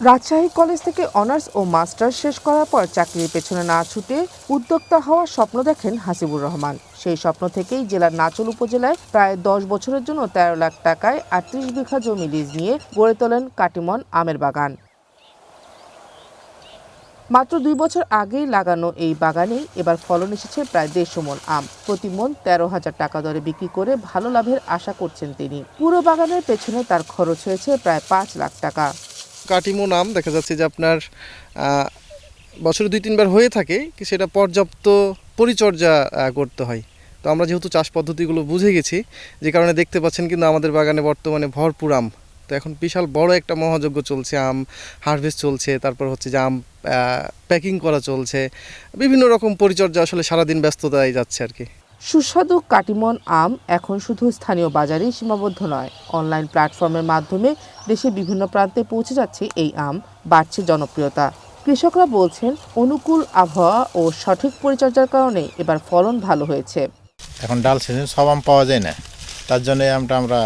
Rajshahi college থেকে honours ও masters শেষ করার পর চাকরির পেছনে না ছুটে উদ্যোক্তা হওয়ার স্বপ্ন দেখেন হাসিবুর রহমান। সেই স্বপ্ন থেকেই জেলার নাচল উপজেলায় প্রায় ১০ বছরের জন্য ১৩ লাখ টাকায় ৩৮ বিঘা জমি লিজ নিয়ে গড়ে তোলেন কাটিমন আমের বাগান। মাত্র ২ বছর আগেই লাগানো এই বাগানেই এবার ফলন এসেছে প্রায় ১৫০ মণ আম। প্রতি মণ ১৩,০০০ টাকা দরে বিক্রি করে ভালো লাভের আশা করছেন তিনি। পুরো বাগানের পেছনে তার খরচ হয়েছে প্রায় ৫ লাখ টাকা। কাটিমন আম দেখা যাচ্ছে যে আপনার বছরে ২-৩ বার হয়ে থাকে, সেটা পর্যাপ্ত পরিচর্যা করতে হয়। তো আমরা যেহেতু চাষ পদ্ধতিগুলো বুঝে গেছি, যে কারণে দেখতে পাচ্ছেন কিন্তু আমাদের বাগানে বর্তমানে ভরপুর আম। তো এখন বিশাল বড় একটা মহাযজ্ঞ চলছে, আম হারভেস্ট চলছে, তারপর হচ্ছে যে আম প্যাকিং করা চলছে, বিভিন্ন রকম পরিচর্যা আসলে সারাদিন ব্যস্ততায় যাচ্ছে আর কি। সুস্বাদু কাটিমন আম এখন শুধু স্থানীয় বাজারেই সীমাবদ্ধ নয়, অনলাইন প্ল্যাটফর্মের মাধ্যমে দেশের বিভিন্ন প্রান্তে পৌঁছে যাচ্ছে এই আম, বাড়ছে জনপ্রিয়তা। কৃষকরা বলছেন অনুকূল আবহাওয়া ও সঠিক পরিচর্যার কারণে এবার ফলন ভালো হয়েছে। এখন ডাল সিজন সব আম পাওয়া যায় না, তার জন্য আমটা আমরা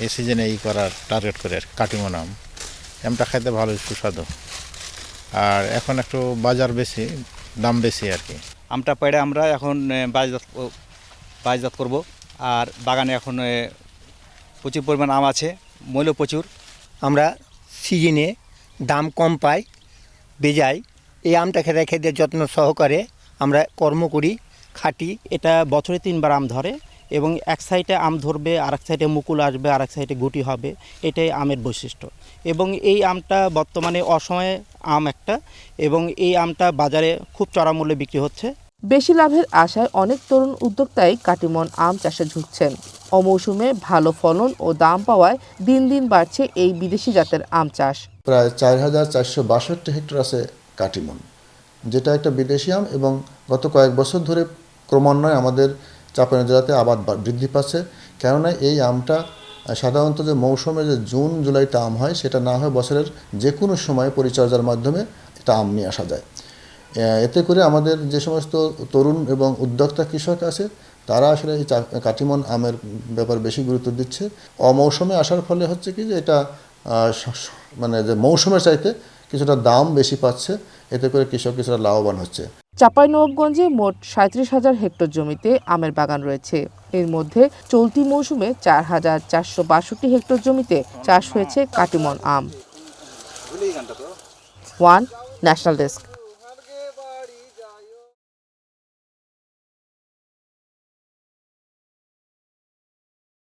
এই সিজনে করার টার্গেট করে আর কাটিমন আমটা খাইতে ভালো সুস্বাদু, আর এখন একটু বাজার বেশি, দাম বেশি আর কি। আমটা পেড়ে আমরা এখন বাজারজাত করব। আর বাগানে এখন প্রচুর পরিমাণ আম আছে, মূল্য প্রচুর। আমরা সিজনে দাম কম পাই বেজায় এই আমটাকে রেখে দিয়ে যত্ন সহকারে আমরা কর্ম করি, খাটি। এটা বছরে ৩ বার আম ধরে এবং এক সাইডে আম ধরবে, আর এক সাইডে মুকুল আসবে, আর এক সাইডে গুটি হবে। এটাই আমের বৈশিষ্ট্য। এবং এই আমটা বর্তমানে অসময়ে আম একটা, এবং এই আমটা বাজারে খুব চড়া মূল্যে বিক্রি হচ্ছে। বেশি লাভের আশায় অনেক তরুণ উদ্যোক্তাই কাটিমন আম চাষে ঝুঁকছেন। অমৌসুমে ভালো ফলন ও দাম পাওয়ায় দিন দিন বাড়ছে এই বিদেশি জাতের আম চাষ। প্রায় ৪,৪৬২ হেক্টর আছে কাটিমন, যেটা একটা বিদেশি আম, এবং গত কয়েক বছর ধরে ক্রমান্বয়ে আমাদের চাঁপাইনবাবগঞ্জ জেলাতে আবাদ বৃদ্ধি পাচ্ছে। কেননা এই আমটা সাধারণত যে মৌসুমে যে জুন জুলাইতে আম হয়, সেটা না হয় বছরের যে কোনো সময় পরিচর্যার মাধ্যমে এটা আম নিয়ে আসা যায়। এতে করে আমাদের যে সমস্ত তরুণ এবং উদ্যোক্তা কৃষক আছে, তারা আসলে এই কাটিমন আমের ব্যাপার বেশি গুরুত্ব দিচ্ছে। অমৌসুমে আসার ফলে হচ্ছে কি যে এটা মানে যে মৌসুমের চাইতে কিছুটা দাম বেশি পাচ্ছে, এতে করে কৃষক কিছুটা লাভবান হচ্ছে। চাঁপাইনবাবগঞ্জে মোট ৩৭,০০০ হেক্টর জমিতে আমের বাগান রয়েছে। এর মধ্যে চলতি মৌসুমে ৪,৪৬২ হেক্টর জমিতে চাষ হয়েছে কাটিমন আম। One national desk.